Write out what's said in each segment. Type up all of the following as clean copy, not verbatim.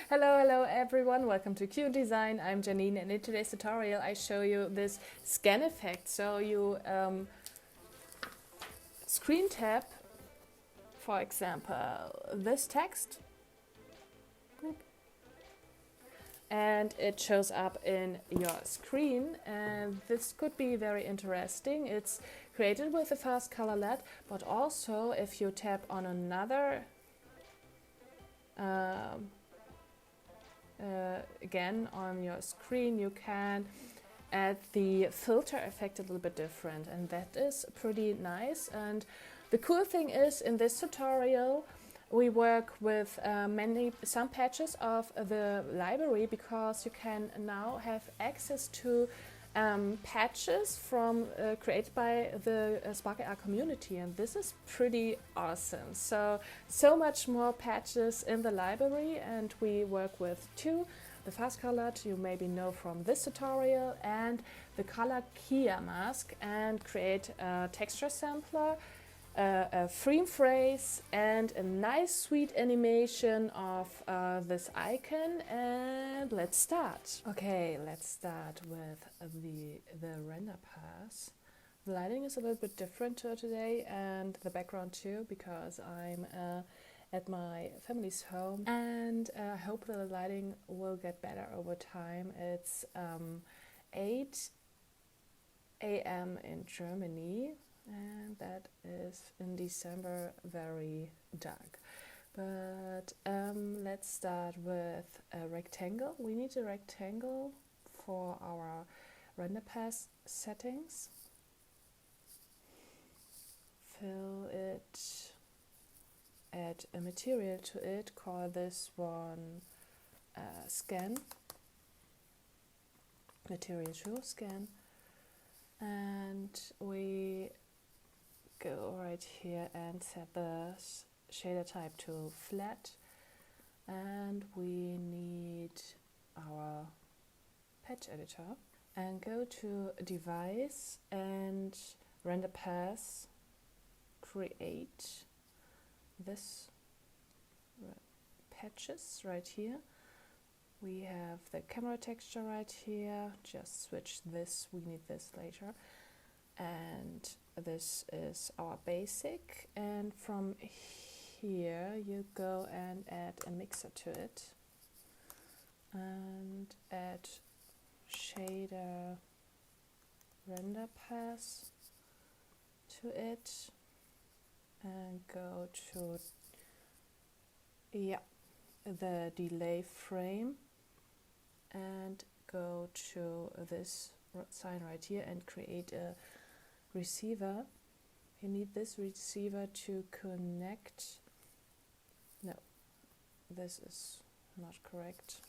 Hello everyone, welcome to Q Design. I'm Janine, and in today's tutorial I show you this scan effect. So you screen tap, for example, this text, and it shows up in your screen, and this could be very interesting. It's created with a fast color LED, but also if you tap on another again on your screen, you can add the filter effect a little bit different, and that is pretty nice. And the cool thing is, in this tutorial we work with some patches of the library, because you can now have access to patches from created by the SparkAR community, and this is pretty awesome. So much more patches in the library, and we work with two: the fast colored, you maybe know from this tutorial, and the color key mask, and create a texture sampler, a frame phrase, and a nice sweet animation of this icon. And let's start. Okay, let's start with the render pass. The lighting is a little bit different today, and the background too, because I'm at my family's home, and I hope the lighting will get better over time. It's 8 a.m. in Germany, and that is in December, very dark. But let's start with a rectangle. We need a rectangle for our render pass settings. Fill it, add a material to it, call this one scan, material show scan, and we go right here and set the shader type to flat, and we need our patch editor, and go to device and render pass, create this patches right here. We have the camera texture right here, just switch this, we need this later. And this is our basic, and from here you go and add a mixer to it, and add shader render pass to it, and go to the delay frame, and go to this sign right here and create a receiver. You need this receiver to connect. No, this is not correct.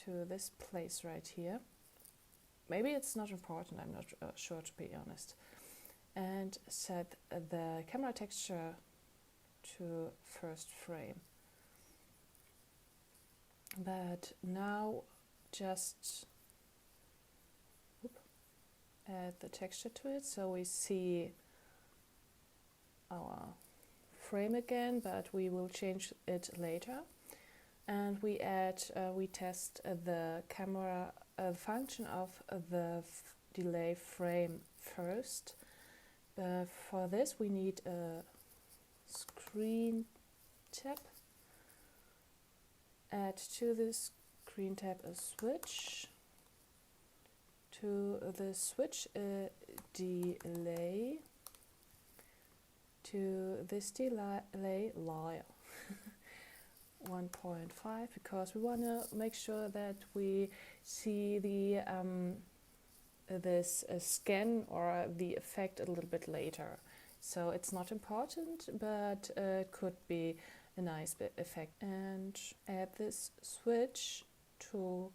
To this place right here. Maybe it's not important, I'm not sure, to be honest. And set the camera texture to first frame. But now just add the texture to it, so we see our frame again, but we will change it later. And we test the camera function of the delay frame first. For this we need a screen tap. Add to this screen tap a switch. To the switch delay. To this delay 1.5, because we want to make sure that we see the this scan or the effect a little bit later. So it's not important, but it could be a nice effect. And add this switch to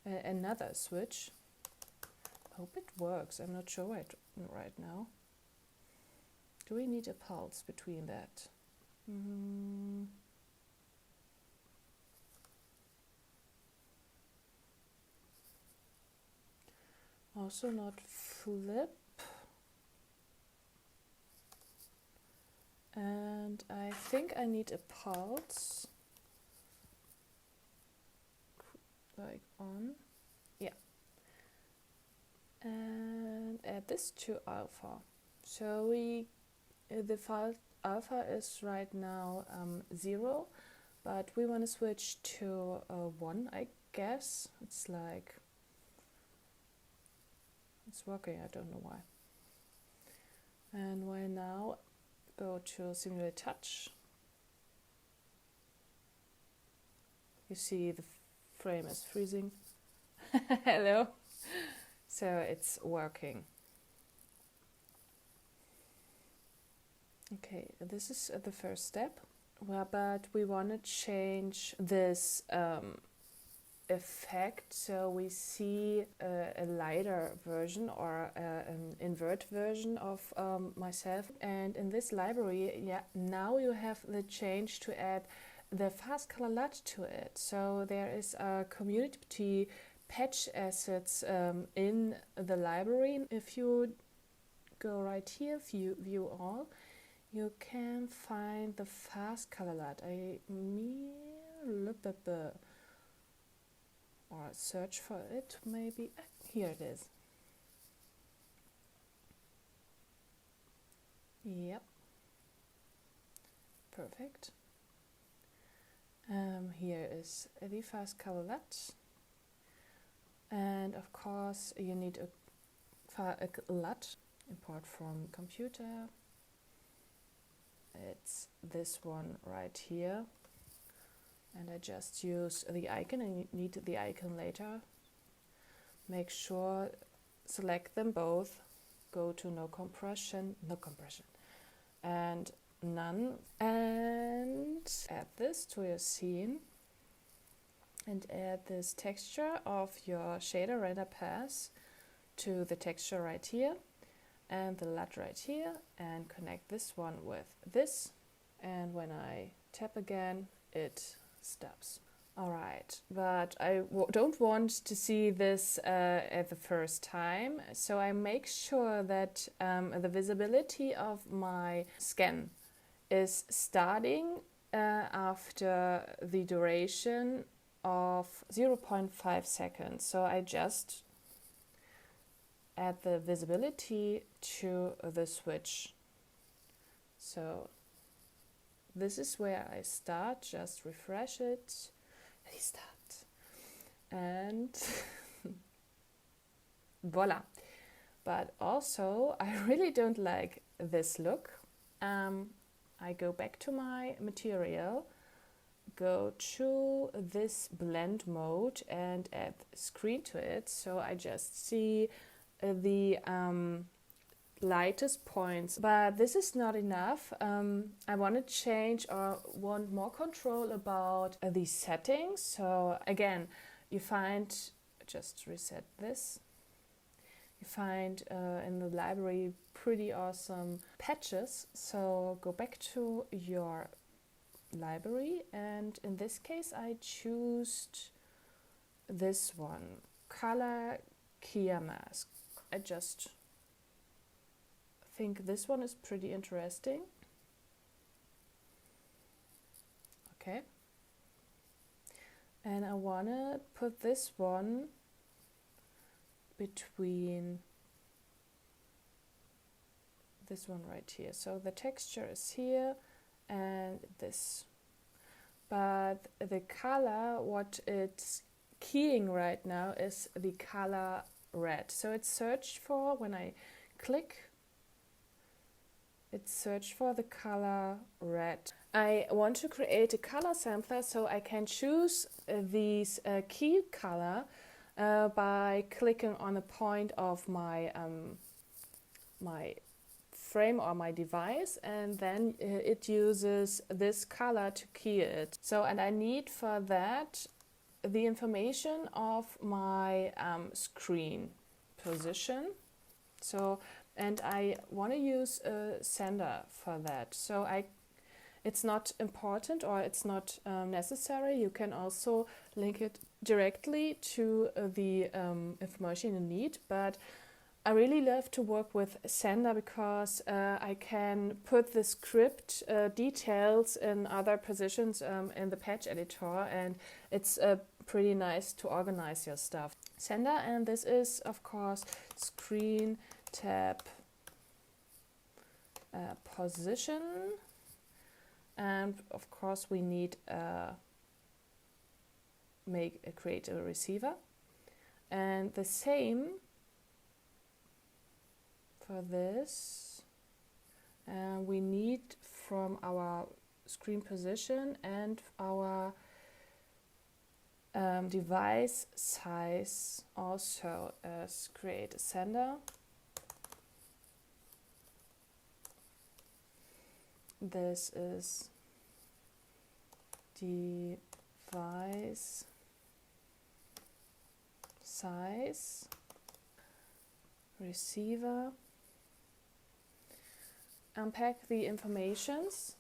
another switch. Hope it works. I'm not sure right now. Do we need a pulse between that? Also not flip. And I think I need a pulse, like on, yeah. And add this to alpha. So the file alpha is right now 0, but we want to switch to 1, I guess. It's like, it's working, I don't know why. And we now go to simulate touch. You see the frame is freezing. Hello. So it's working. Okay, this is the first step. Well, but we want to change this effect so we see a lighter version or an invert version of myself. And in this library, yeah, now you have the change to add the fast color LUT to it. So there is a community patch assets in the library. If you go right here, view all, you can find the fast color LUT. Or search for it, maybe. Here it is. Yep. Perfect. Here is the fast color LUT. And of course you need a LUT. Import from computer. It's this one right here. And I just use the icon. I need the icon later. Make sure, select them both. Go to no compression, and none. And add this to your scene. And add this texture of your shader render pass to the texture right here. And the LUT right here. And connect this one with this. And when I tap again, it stops. Alright, but I don't want to see this at the first time, so I make sure that the visibility of my scan is starting after the duration of 0.5 seconds. So I just add the visibility to the switch. So this is where I start, just refresh it, restart, and voila. But also, I really don't like this look. I go back to my material, go to this blend mode and add screen to it. So I just see the lightest points, but this is not enough. I want to change or want more control about these settings. So again, you find, just reset this, you find in the library pretty awesome patches. So go back to your library, and in this case I choose this one, Color Key Mask. I just think this one is pretty interesting. Okay. And I want to put this one between this one right here. So the texture is here and this. But the color, what it's keying right now is the color red. So it's searched for, when I click, it's searched for the color red. I want to create a color sampler, so I can choose these key color by clicking on a point of my my frame or my device, and then it uses this color to key it. So, and I need for that the information of my screen position. So, and I want to use a sender for that. So it's not important, or it's not necessary. You can also link it directly to the information you need, but I really love to work with Sender because I can put the script details in other positions in the patch editor, and it's pretty nice to organize your stuff. Sender, and this is of course screen tab position, and of course we need create a receiver, and the same for this. We need from our screen position and our device size also as create a sender. This is device size receiver. Unpack the informations.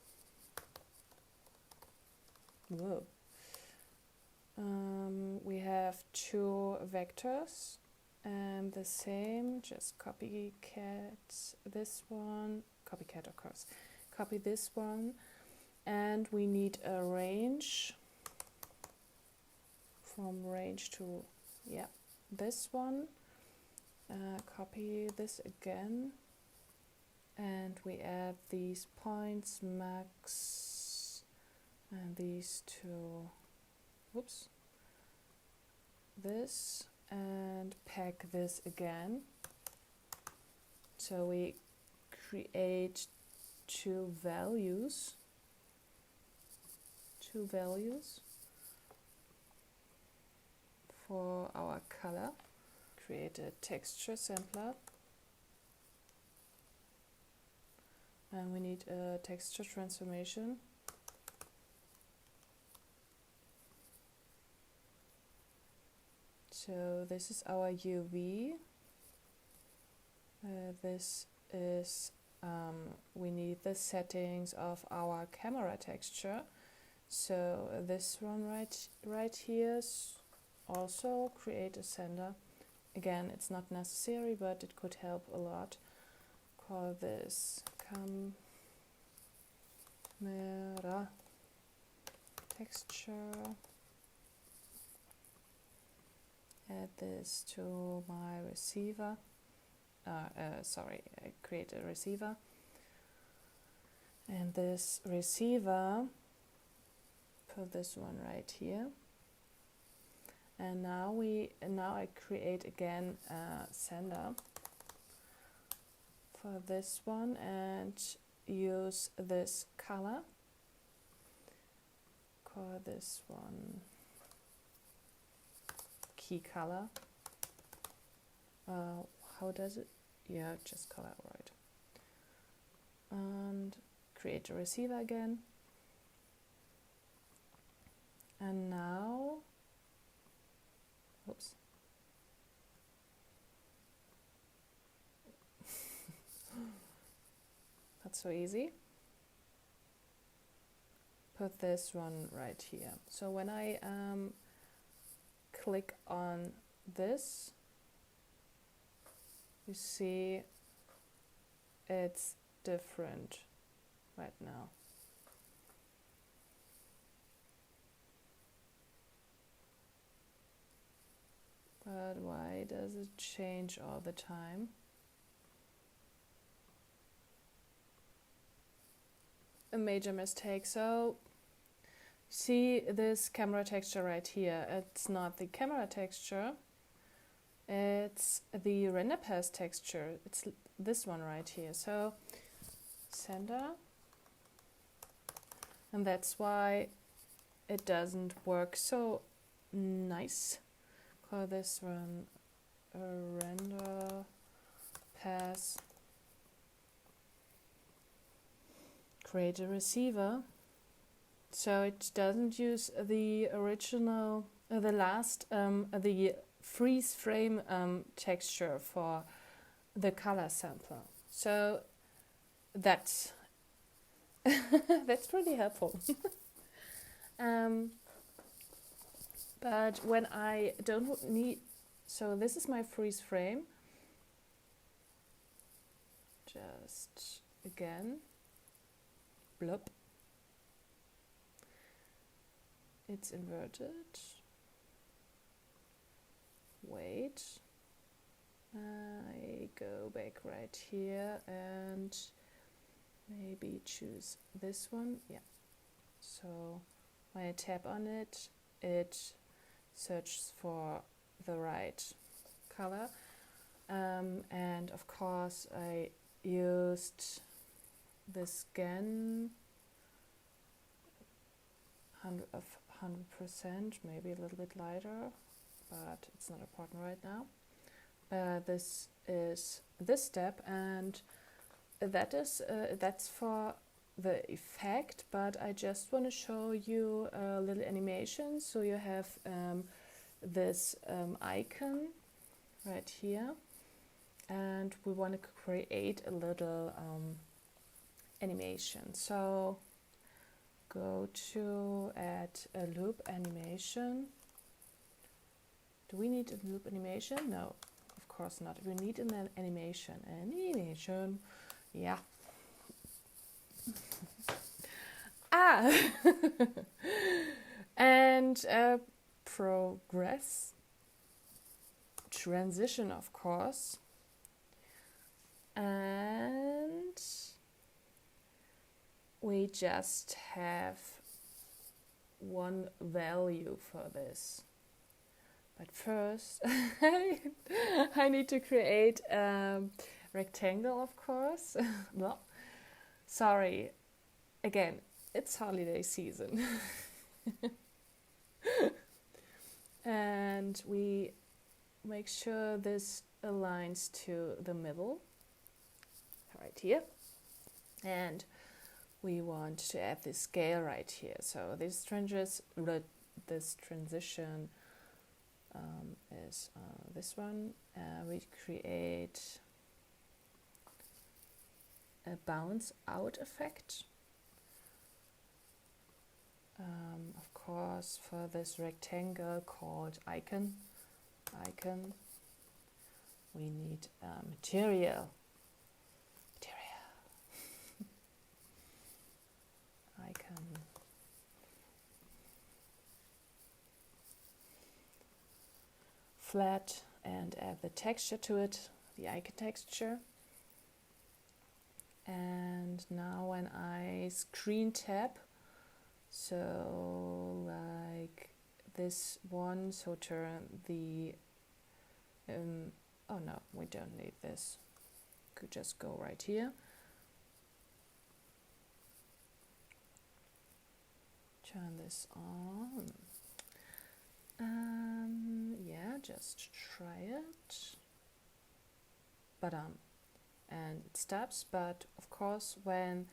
Whoa. We have 2 vectors and the same, just copycat this one, copycat of course, copy this one, and we need a range, from range to, yeah, this one, copy this again, and we add these points, max, and these 2, whoops, this, and pack this again. So we create two values for our color. Create a texture sampler, and we need a texture transformation. So this is our UV. This is we need the settings of our camera texture. So this one right here also create a sender. Again, it's not necessary, but it could help a lot. Call this camera texture. Add this to my receiver. Create a receiver. And this receiver, put this one right here. And now I create again a sender for this one and use this color. Call this one key color. How does it? Yeah, just color, right. And create a receiver again. And now, oops. Not so easy. Put this one right here. So when I click on this, you see it's different right now. But why does it change all the time? A major mistake. So see this camera texture right here. It's not the camera texture. It's the render path texture. It's this one right here. So sender. And that's why it doesn't work so nice. Call this one a render path. Create a receiver. So it doesn't use the original, the freeze frame texture for the color sampler. So that's that's pretty helpful. But when I don't need, so this is my freeze frame, just again, blub. It's inverted. Wait. I go back right here and maybe choose this one. Yeah. So when I tap on it, it searches for the right color. And of course I used the scan 100%, maybe a little bit lighter, but it's not important right now. This is this step, and that's for the effect, but I just want to show you a little animation. So you have this icon right here, and we want to create a little animation. So go to add a loop animation. Do we need a loop animation? No, of course not. We need an animation. Animation, yeah. And progress, transition, of course, and we just have one value for this. But first, I need to create a rectangle, of course. Well, sorry, again, it's holiday season. And we make sure this aligns to the middle, right here. And we want to add this scale right here. So this transition is this one. We create a bounce out effect. Of course, for this rectangle called icon, we need material. Icon. Flat, and add the texture to it, the icon texture. And now when I screen tap, so like this one, so turn the oh no, we don't need this. Could just go right here. Turn this on. Yeah, just try it. And it stops, but of course when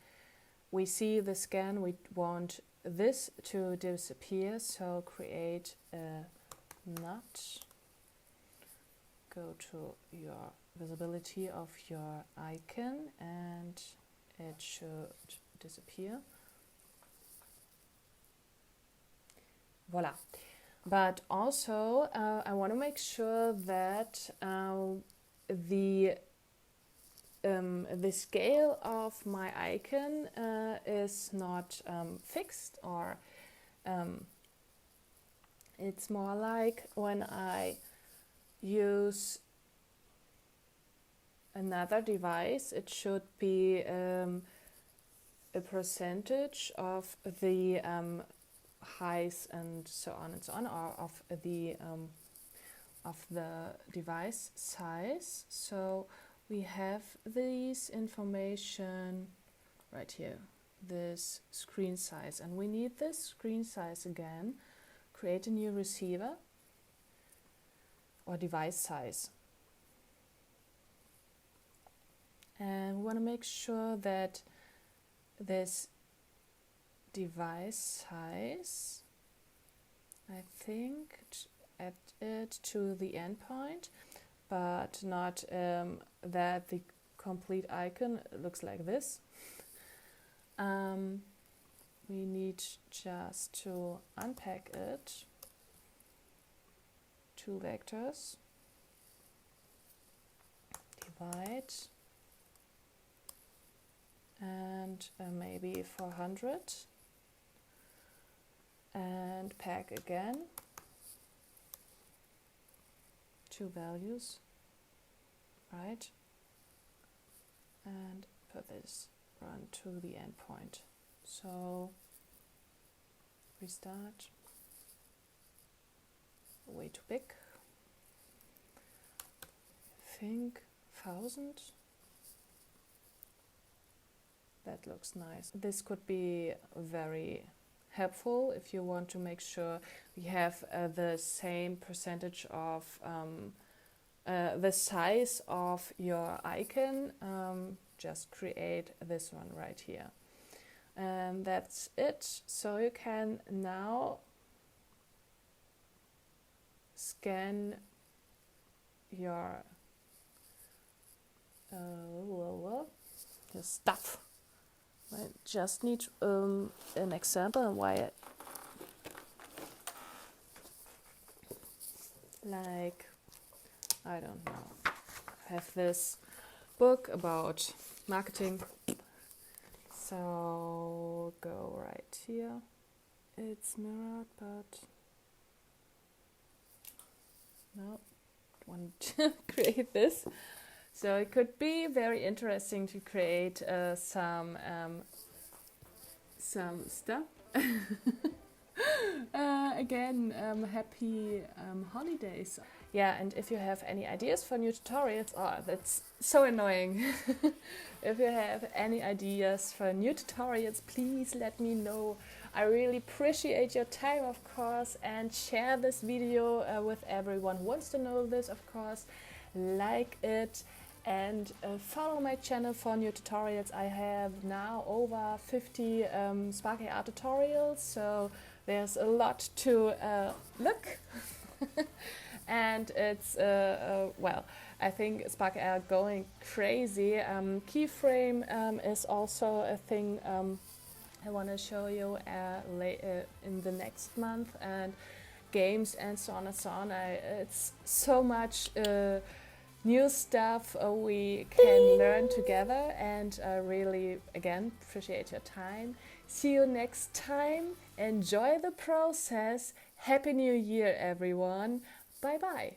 we see the scan, we want this to disappear, so create a nut. Go to your visibility of your icon and it should disappear. Voila. But also I want to make sure that the scale of my icon is not fixed, or it's more like when I use another device, it should be a percentage of the height and so on, or of the device size. So we have this information right here, this screen size, and we need this screen size again. Create a new receiver or device size. And we want to make sure that this device size, I think, add it to the endpoint, but not that the complete icon looks like this. We need just to unpack it. 2 vectors. Divide. and maybe 400, and pack again 2 values, right, and put this run to the endpoint. So restart, way too big, I think 1000. That looks nice. This could be very helpful if you want to make sure you have the same percentage of the size of your icon. Just create this one right here. And that's it. So you can now scan your stuff. I just need an example why like, I don't know, I have this book about marketing, so go right here. It's mirrored, but no, I want to create this. So it could be very interesting to create some stuff. Again, happy holidays. Yeah, and if you have any ideas for new tutorials, oh, that's so annoying. If you have any ideas for new tutorials, please let me know. I really appreciate your time, of course, and share this video with everyone who wants to know this, of course. Like it and follow my channel for new tutorials. I have now over 50 Spark AR tutorials, so there's a lot to look. And it's, well, I think Spark AR going crazy. Keyframe is also a thing I want to show you later in the next month, and games and so on and so on. It's so much new stuff we can learn together, and I really, again, appreciate your time. See you next time. Enjoy the process. Happy New Year, everyone. Bye bye.